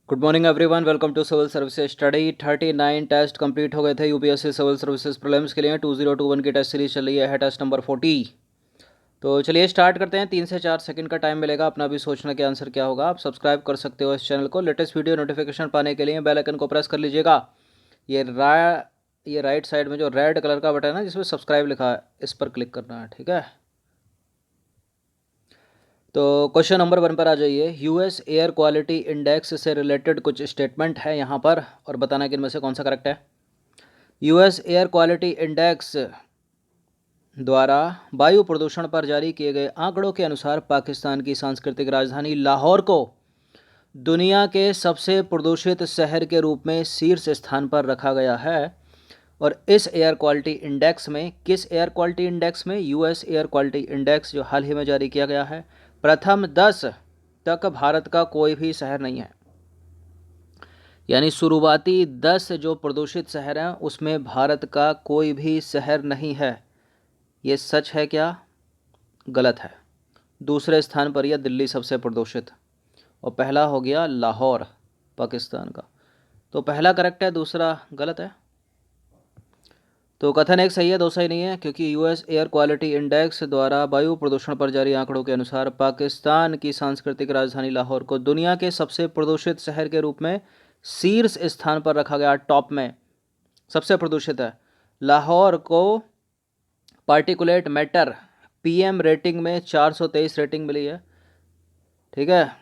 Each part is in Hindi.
Good morning everyone, welcome to civil services study. 39 test complete हो गए थे यूपीएससी सिविल सर्विसेज प्रीलिम्स के लिए। 2021 की टेस्ट सीरीज चल रही है टेस्ट नंबर 40। तो चलिए स्टार्ट करते हैं। 3 से 4 सेकंड का टाइम मिलेगा अपना भी सोचने के आंसर क्या होगा। आप सब्सक्राइब कर सकते हो इस चैनल को। लेटेस्ट वीडियो नोटिफिकेशन पाने के लिए बेल आइकन को प्रेस कर लीजिएगा। ये रा ये राइट साइड में जो रेड कलर का बटन है जिसमें सब्सक्राइब लिखा है, इस पर क्लिक करना है, ठीक है। तो क्वेश्चन नंबर 1 पर आ जाइए। यूएस एयर क्वालिटी इंडेक्स से रिलेटेड कुछ स्टेटमेंट है यहाँ पर और बताना कि इनमें से कौन सा करेक्ट है। यूएस एयर क्वालिटी इंडेक्स द्वारा वायु प्रदूषण पर जारी किए गए आंकड़ों के अनुसार पाकिस्तान की सांस्कृतिक राजधानी लाहौर को दुनिया के सबसे प्रदूषित शहर के रूप में शीर्ष स्थान पर रखा गया है। और इस एयर क्वालिटी इंडेक्स में, किस एयर क्वालिटी इंडेक्स में? यूएस एयर क्वालिटी इंडेक्स जो हाल ही में जारी किया गया है। प्रथम 10 तक भारत का कोई भी शहर नहीं है, यानी शुरुआती 10 जो प्रदूषित शहर हैं उसमें भारत का कोई भी शहर नहीं है। ये सच है क्या? गलत है। दूसरे स्थान पर यह दिल्ली सबसे प्रदूषित, और पहला हो गया लाहौर पाकिस्तान का। तो पहला करेक्ट है, दूसरा गलत है। तो कथन एक सही है, दो सही नहीं है, क्योंकि यूएस एयर क्वालिटी इंडेक्स द्वारा वायु प्रदूषण पर जारी आंकड़ों के अनुसार पाकिस्तान की सांस्कृतिक राजधानी लाहौर को दुनिया के सबसे प्रदूषित शहर के रूप में शीर्ष स्थान पर रखा गया। टॉप में सबसे प्रदूषित है। लाहौर को पार्टिकुलेट मैटर पीएम रेटिंग में 423 रेटिंग मिली है, ठीक है।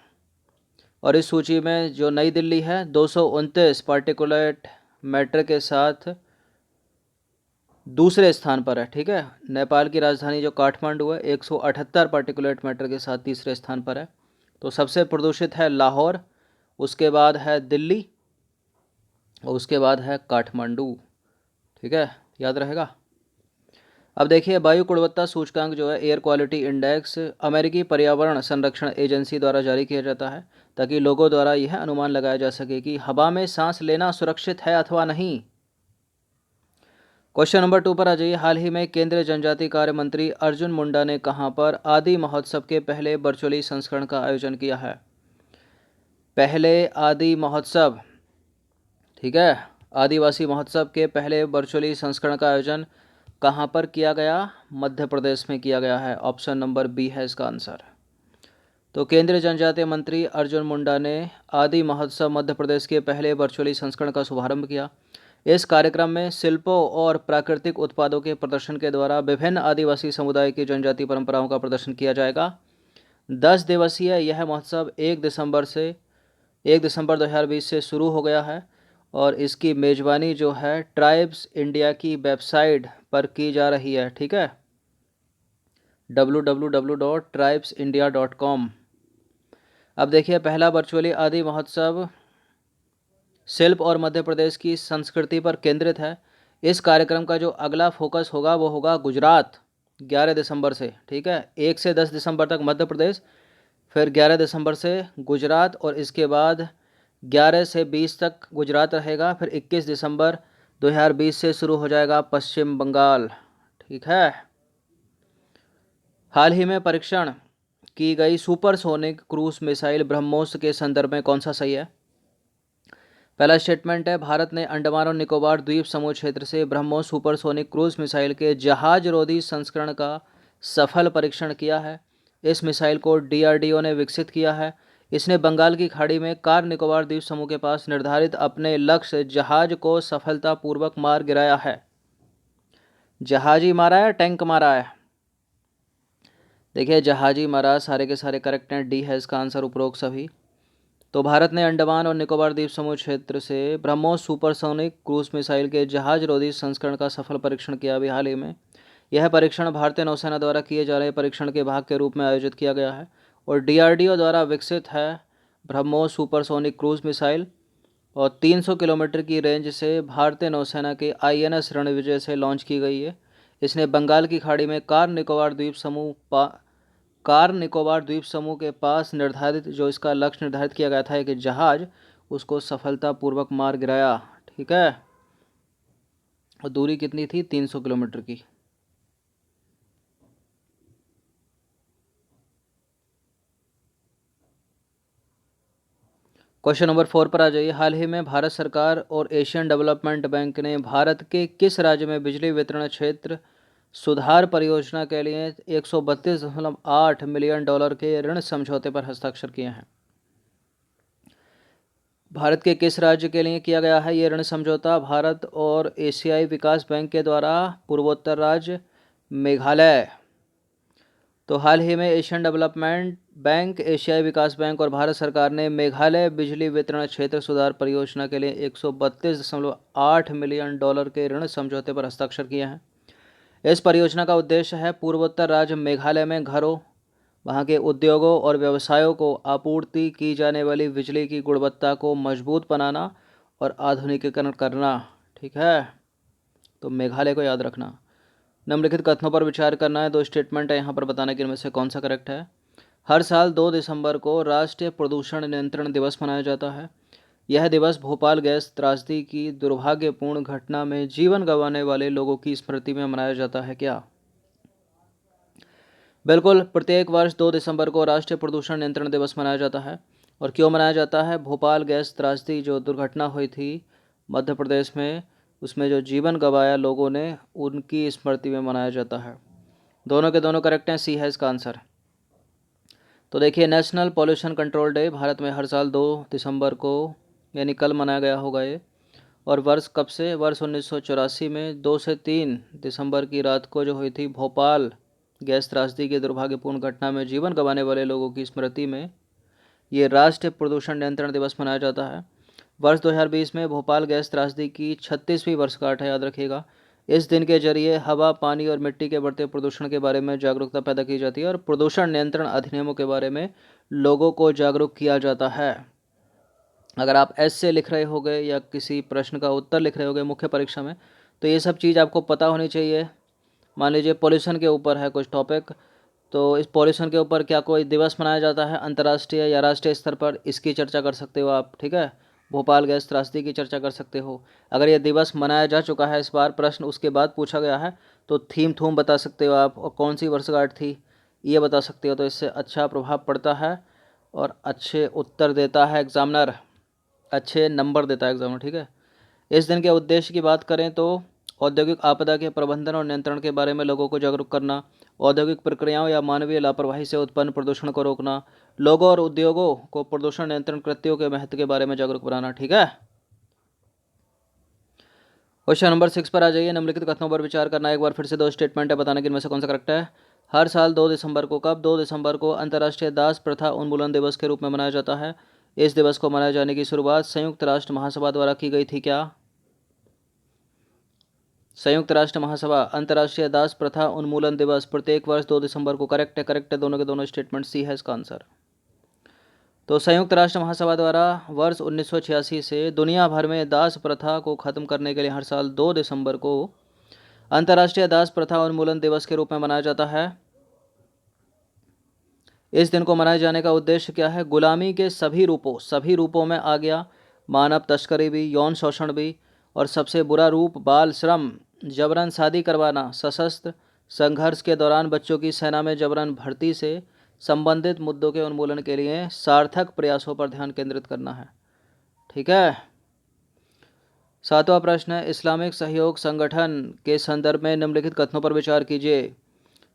और इस सूची में जो नई दिल्ली है 229 पार्टिकुलेट मैटर के साथ दूसरे स्थान पर है, ठीक है। नेपाल की राजधानी जो काठमांडू है 178 पार्टिकुलेट मैटर के साथ तीसरे स्थान पर है। तो सबसे प्रदूषित है लाहौर, उसके बाद है दिल्ली और उसके बाद है काठमांडू, ठीक है, याद रहेगा। अब देखिए, वायु गुणवत्ता सूचकांक जो है एयर क्वालिटी इंडेक्स अमेरिकी पर्यावरण संरक्षण एजेंसी द्वारा जारी किया जाता है ताकि लोगों द्वारा यह अनुमान लगाया जा सके कि हवा में सांस लेना सुरक्षित है अथवा नहीं। क्वेश्चन नंबर 2 पर आ जाइए। हाल ही में केंद्रीय जनजातीय कार्य मंत्री अर्जुन मुंडा ने कहां पर आदि महोत्सव के पहले वर्चुअली संस्करण का आयोजन किया है? पहले आदि महोत्सव, ठीक है, आदिवासी महोत्सव के पहले वर्चुअली संस्करण का आयोजन कहां पर किया गया? मध्य प्रदेश में किया गया है। ऑप्शन नंबर बी है इसका आंसर। तो केंद्रीय जनजातीय मंत्री अर्जुन मुंडा ने आदि महोत्सव मध्य प्रदेश के पहले वर्चुअली संस्करण का शुभारंभ किया। इस कार्यक्रम में शिल्पों और प्राकृतिक उत्पादों के प्रदर्शन के द्वारा विभिन्न आदिवासी समुदाय की जनजातीय परंपराओं का प्रदर्शन किया जाएगा। 10 दिवसीय यह महोत्सव 1 दिसंबर 2020 से शुरू हो गया है और इसकी मेज़बानी जो है ट्राइब्स इंडिया की वेबसाइट पर की जा रही है, ठीक है, www.tribesindia.com। अब देखिए, पहला वर्चुअली आदि महोत्सव शिल्प और मध्य प्रदेश की संस्कृति पर केंद्रित है। इस कार्यक्रम का जो अगला फोकस होगा वो होगा गुजरात, 11 दिसंबर से, ठीक है। 1 से 10 दिसंबर तक मध्य प्रदेश, फिर 11 दिसंबर से गुजरात, और इसके बाद 11 से 20 तक गुजरात रहेगा। फिर 21 दिसंबर 2020 से शुरू हो जाएगा पश्चिम बंगाल, ठीक है। हाल ही में परीक्षण की गई सुपरसोनिक क्रूज मिसाइल ब्रह्मोस के संदर्भ में कौन सा सही है? पहला स्टेटमेंट है, भारत ने अंडमान और निकोबार द्वीप समूह क्षेत्र से ब्रह्मोस सुपरसोनिक क्रूज मिसाइल के जहाज रोधी संस्करण का सफल परीक्षण किया है। इस मिसाइल को डीआरडीओ ने विकसित किया है। इसने बंगाल की खाड़ी में कार निकोबार द्वीप समूह के पास निर्धारित अपने लक्ष्य जहाज को सफलतापूर्वक मार गिराया है। जहाज ही मारा है, टैंक मारा है? देखिए, जहाज ही मारा, सारे के सारे करेक्ट हैं, डी है इसका आंसर उपरोक्त सभी। तो भारत ने अंडमान और निकोबार द्वीप समूह क्षेत्र से ब्रह्मोस सुपरसोनिक क्रूज मिसाइल के जहाज रोधी संस्करण का सफल परीक्षण किया अभी हाल ही में। यह परीक्षण भारतीय नौसेना द्वारा किए जा रहे परीक्षण के भाग के रूप में आयोजित किया गया है और डीआरडीओ द्वारा विकसित है। ब्रह्मोस सुपरसोनिक क्रूज मिसाइल और 300 किलोमीटर की रेंज से भारतीय नौसेना के आईएनएस रणविजय से लॉन्च की गई है। इसने बंगाल की खाड़ी में कार निकोबार द्वीप समूह के पास निर्धारित, जो इसका लक्ष्य निर्धारित किया गया था कि जहाज, उसको सफलतापूर्वक मार गिराया, ठीक है। और दूरी कितनी थी? 300 किलोमीटर की। क्वेश्चन नंबर 4 पर आ जाइए। हाल ही में भारत सरकार और एशियन डेवलपमेंट बैंक ने भारत के किस राज्य में बिजली वितरण क्षेत्र सुधार परियोजना के लिए 132.8 मिलियन डॉलर के ऋण समझौते पर हस्ताक्षर किए हैं? भारत के किस राज्य के लिए किया गया है ये ऋण समझौता? भारत और एशियाई विकास बैंक के द्वारा पूर्वोत्तर राज्य मेघालय। तो हाल ही में एशियन डेवलपमेंट बैंक, एशियाई विकास बैंक और भारत सरकार ने मेघालय बिजली वितरण क्षेत्र सुधार परियोजना के लिए 132.8 मिलियन डॉलर के ऋण समझौते पर हस्ताक्षर किए हैं। इस परियोजना का उद्देश्य है पूर्वोत्तर राज्य मेघालय में घरों, वहाँ के उद्योगों और व्यवसायों को आपूर्ति की जाने वाली बिजली की गुणवत्ता को मजबूत बनाना और आधुनिकीकरण करना। ठीक है, तो मेघालय को याद रखना। निम्नलिखित कथनों पर विचार करना है। दो स्टेटमेंट है यहाँ पर, बताने कि इनमें से कौन सा करेक्ट है। हर साल 2 दिसंबर को राष्ट्रीय प्रदूषण नियंत्रण दिवस मनाया जाता है। यह दिवस भोपाल गैस त्रासदी की दुर्भाग्यपूर्ण घटना में जीवन गंवाने वाले लोगों की स्मृति में मनाया जाता है क्या? बिल्कुल, प्रत्येक वर्ष 2 दिसंबर को राष्ट्रीय प्रदूषण नियंत्रण दिवस मनाया जाता है। और क्यों मनाया जाता है? भोपाल गैस त्रासदी जो दुर्घटना हुई थी मध्य प्रदेश में, उसमें जो जीवन गंवाया लोगों ने, उनकी स्मृति में मनाया जाता है। दोनों के दोनों करेक्ट हैं, सी है इसका आंसर। तो देखिए, national pollution control day Bharat में हर साल 2 दिसंबर को यानी कल मनाया गया होगा ये। और वर्ष कब से? वर्ष 1984 में 2 से 3 दिसंबर की रात को जो हुई थी भोपाल गैस त्रासदी की दुर्भाग्यपूर्ण घटना में जीवन गंवाने वाले लोगों की स्मृति में ये राष्ट्रीय प्रदूषण नियंत्रण दिवस मनाया जाता है। वर्ष 2020 में भोपाल गैस त्रासदी की 36वीं वर्षगांठ है, याद रखिएगा। इस दिन के जरिए हवा, पानी और मिट्टी के बढ़ते प्रदूषण के बारे में जागरूकता पैदा की जाती है और प्रदूषण नियंत्रण अधिनियमों के बारे में लोगों को जागरूक किया जाता है। अगर आप ऐसे लिख रहे होगे या किसी प्रश्न का उत्तर लिख रहे होगे मुख्य परीक्षा में, तो ये सब चीज़ आपको पता होनी चाहिए। मान लीजिए पॉल्यूशन के ऊपर है कुछ टॉपिक, तो इस पॉल्यूशन के ऊपर क्या कोई दिवस मनाया जाता है अंतर्राष्ट्रीय या राष्ट्रीय स्तर पर, इसकी चर्चा कर सकते हो आप। ठीक है, भोपाल गैस त्रासदी की चर्चा कर सकते हो। अगर ये दिवस मनाया जा चुका है इस बार, प्रश्न उसके बाद पूछा गया है, तो थीम थूम बता सकते हो आप, और कौन सी वर्षगांठ थी ये बता सकते हो। तो इससे अच्छा प्रभाव पड़ता है और अच्छे उत्तर देता है एग्जामिनर, अच्छे नंबर देता है एग्जामिनर। ठीक है, इस दिन के उद्देश्य की बात करें तो औद्योगिक आपदा के प्रबंधन और नियंत्रण के बारे में लोगों को जागरूक करना, औद्योगिक प्रक्रियाओं या मानवीय लापरवाही से उत्पन्न प्रदूषण को रोकना, लोगों और उद्योगों को प्रदूषण नियंत्रण कृत्यों के महत्व के बारे में जागरूक बनाना। ठीक है, क्वेश्चन नंबर 6 पर आ जाइए। निम्नलिखित कथनों पर विचार करना। एक बार फिर से दो स्टेटमेंट है, बताने कि इनमें से कौन सा करेक्ट है। हर साल 2 दिसंबर को, कब? 2 दिसंबर को अंतर्राष्ट्रीय दास प्रथा उन्मूलन दिवस के रूप में मनाया जाता है। इस दिवस को मनाए जाने की शुरुआत संयुक्त राष्ट्र महासभा द्वारा की गई थी क्या? संयुक्त राष्ट्र महासभा अंतर्राष्ट्रीय दास प्रथा उन्मूलन दिवस प्रत्येक वर्ष 2 दिसंबर को। करेक्ट है, करेक्ट है, दोनों के दोनों स्टेटमेंट, सी है इसका आंसर। तो संयुक्त राष्ट्र महासभा द्वारा वर्ष 1986 से दुनिया भर में दास प्रथा को खत्म करने के लिए हर साल 2 दिसंबर को अंतर्राष्ट्रीय दास प्रथा उन्मूलन दिवस के रूप में मनाया जाता है। इस दिन को मनाए जाने का उद्देश्य क्या है? गुलामी के सभी रूपों में आ गया, मानव तस्करी भी, यौन शोषण भी, और सबसे बुरा रूप बाल श्रम, जबरन शादी करवाना, सशस्त्र संघर्ष के दौरान बच्चों की सेना में जबरन भर्ती से संबंधित मुद्दों के उन्मूलन के लिए सार्थक प्रयासों पर ध्यान केंद्रित करना है। ठीक है, 7वां प्रश्न है, इस्लामिक सहयोग संगठन के संदर्भ में निम्नलिखित कथनों पर विचार कीजिए।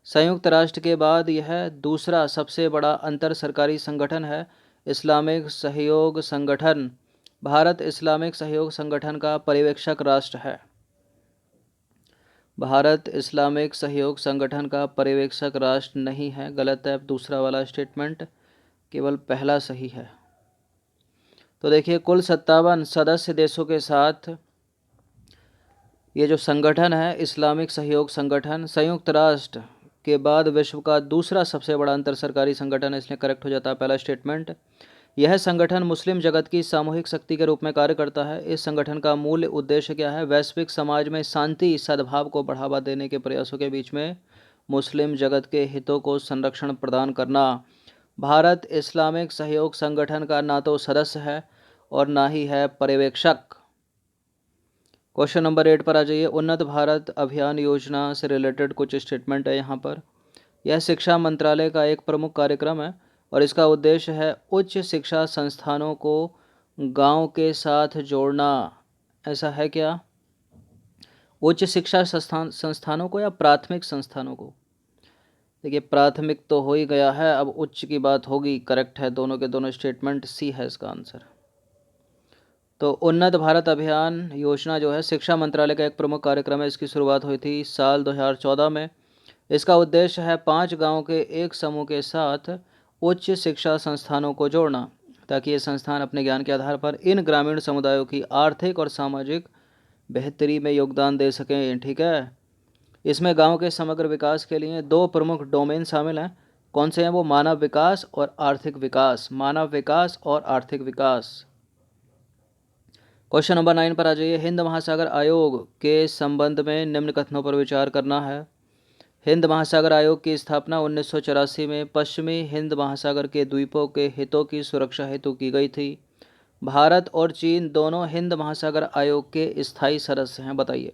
संयुक्त राष्ट्र के बाद यह दूसरा सबसे बड़ा अंतर सरकारी संगठन है। इस्लामिक सहयोग संगठन, भारत इस्लामिक सहयोग संगठन का पर्यवेक्षक राष्ट्र है। भारत इस्लामिक सहयोग संगठन का पर्यवेक्षक राष्ट्र नहीं है, गलत है दूसरा वाला स्टेटमेंट, केवल पहला सही है। तो देखिए, कुल 57 सदस्य देशों के साथ ये जो संगठन है इस्लामिक सहयोग संगठन, संयुक्त राष्ट्र के बाद विश्व का दूसरा सबसे बड़ा अंतर सरकारी संगठन है, इसलिए करेक्ट हो जाता है पहला स्टेटमेंट। यह संगठन मुस्लिम जगत की सामूहिक शक्ति के रूप में कार्य करता है। इस संगठन का मूल उद्देश्य क्या है? वैश्विक समाज में शांति सद्भाव को बढ़ावा देने के प्रयासों के बीच में मुस्लिम जगत के हितों को संरक्षण प्रदान करना। भारत इस्लामिक सहयोग संगठन का ना तो सदस्य है और ना ही है पर्यवेक्षक। क्वेश्चन नंबर 8 पर आ जाइए। उन्नत भारत अभियान योजना से रिलेटेड कुछ स्टेटमेंट है यहाँ पर। यह शिक्षा मंत्रालय का एक प्रमुख कार्यक्रम है और इसका उद्देश्य है उच्च शिक्षा संस्थानों को गांव के साथ जोड़ना, ऐसा है क्या? उच्च शिक्षा संस्थानों को या प्राथमिक संस्थानों को? देखिए प्राथमिक तो हो ही गया है, अब उच्च की बात होगी। करेक्ट है, दोनों के दोनों स्टेटमेंट, सी है इसका आंसर। तो उन्नत भारत अभियान योजना जो है शिक्षा मंत्रालय का एक प्रमुख कार्यक्रम है। इसकी शुरुआत हुई थी साल 2014 में। इसका उद्देश्य है 5 गांव के एक समूह के साथ उच्च शिक्षा संस्थानों को जोड़ना, ताकि ये संस्थान अपने ज्ञान के आधार पर इन ग्रामीण समुदायों की आर्थिक और सामाजिक बेहतरी में योगदान दे सकें। ठीक है, इसमें गांव के समग्र विकास के लिए 2 प्रमुख डोमेन शामिल हैं। कौन से हैं वो? मानव विकास और आर्थिक विकास। मानव विकास और आर्थिक विकास। क्वेश्चन नंबर 9 पर आ जाइए। हिंद महासागर आयोग के संबंध में निम्न कथनों पर विचार करना है। हिंद महासागर आयोग की स्थापना 1984 में पश्चिमी हिंद महासागर के द्वीपों के हितों की सुरक्षा हेतु की गई थी। भारत और चीन दोनों हिंद महासागर आयोग के स्थायी सदस्य हैं। बताइए।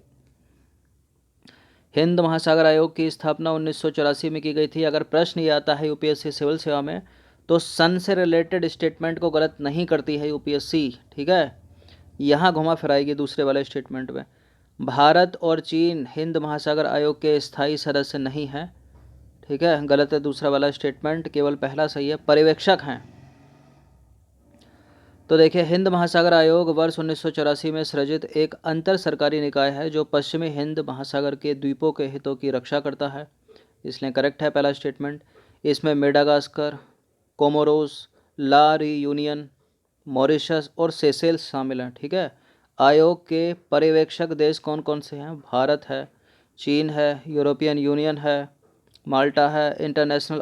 हिंद महासागर आयोग की स्थापना 1984 में की गई थी। अगर प्रश्न ये आता है यूपीएससी सिविल सेवा में, तो सन से रिलेटेड स्टेटमेंट को गलत नहीं करती है यूपीएससी। ठीक है, यहाँ घुमा फिराएगी दूसरे वाले स्टेटमेंट में। भारत और चीन हिंद महासागर आयोग के स्थायी सदस्य नहीं हैं। ठीक है, गलत है दूसरा वाला स्टेटमेंट, केवल पहला सही है, पर्यवेक्षक हैं। तो देखिए, हिंद महासागर आयोग वर्ष 1984 में सृजित एक अंतर सरकारी निकाय है जो पश्चिमी हिंद महासागर के द्वीपों के हितों की रक्षा करता है, इसलिए करेक्ट है पहला स्टेटमेंट। इसमें मेडागास्कर, कोमोरोस, ला रीयूनियन, मॉरिशस और सेशेल्स शामिल हैं। ठीक है, आयोग के पर्यवेक्षक देश कौन कौन से हैं? भारत है, चीन है, यूरोपियन यूनियन है, माल्टा है, इंटरनेशनल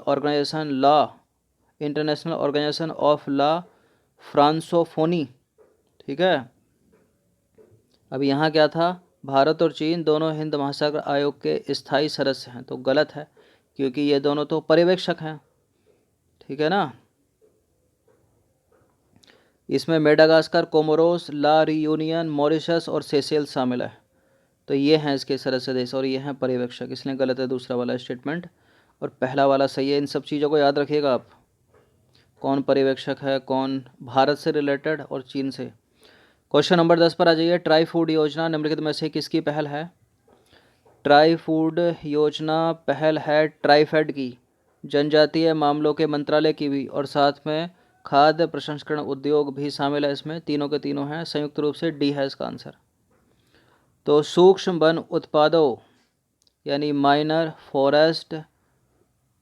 ऑर्गेनाइजेशन ऑफ ला फ्रांसोफोनी। ठीक है, अब यहाँ क्या था? भारत और चीन दोनों हिंद महासागर आयोग के स्थायी सदस्य हैं, तो गलत है क्योंकि ये दोनों तो पर्यवेक्षक हैं। ठीक है ना, इसमें मेडागास्कर, कोमोरोस, ला रियूनियन, मॉरिशस और सेशेल्स शामिल है, तो ये हैं इसके सदस्य देश और ये हैं पर्यवेक्षक, इसलिए गलत है दूसरा वाला स्टेटमेंट और पहला वाला सही है। इन सब चीज़ों को याद रखिएगा आप, कौन पर्यवेक्षक है, कौन भारत से रिलेटेड और चीन से। क्वेश्चन नंबर 10 पर आ जाइए। ट्राई फूड योजना निम्नलिखित में से किसकी पहल है? ट्राई फूड योजना पहल है ट्राइफेड की, जनजातीय मामलों के मंत्रालय की भी, और साथ में खाद्य प्रसंस्करण उद्योग भी शामिल है इसमें। तीनों के तीनों हैं, संयुक्त रूप से डी है इसका आंसर। तो सूक्ष्म वन उत्पादों यानी माइनर फॉरेस्ट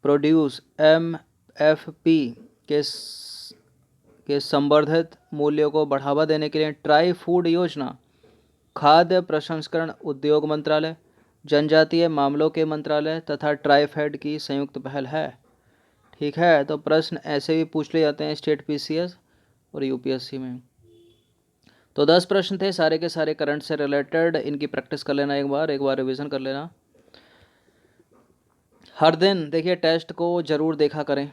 प्रोड्यूस MFP के संवर्धित मूल्यों को बढ़ावा देने के लिए ट्राई फूड योजना खाद्य प्रसंस्करण उद्योग मंत्रालय, जनजातीय मामलों के मंत्रालय तथा ट्राइफेड की संयुक्त पहल है। ठीक है, तो प्रश्न ऐसे भी पूछ लिए जाते हैं स्टेट PCS और यूपीएससी में। तो 10 प्रश्न थे, सारे के सारे करंट से रिलेटेड। इनकी प्रैक्टिस कर लेना, एक बार रिवीजन कर लेना। हर दिन देखिए टेस्ट को ज़रूर देखा करें।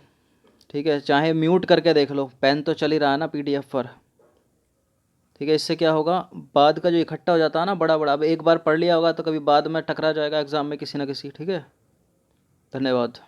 ठीक है, चाहे म्यूट करके देख लो, पेन तो चल ही रहा है ना PDF पर। ठीक है, इससे क्या होगा, बाद का जो इकट्ठा हो जाता है ना बड़ा बड़ा, अब एक बार पढ़ लिया होगा तो कभी बाद में टकरा जाएगा एग्जाम में किसी ना किसी। ठीक है, धन्यवाद।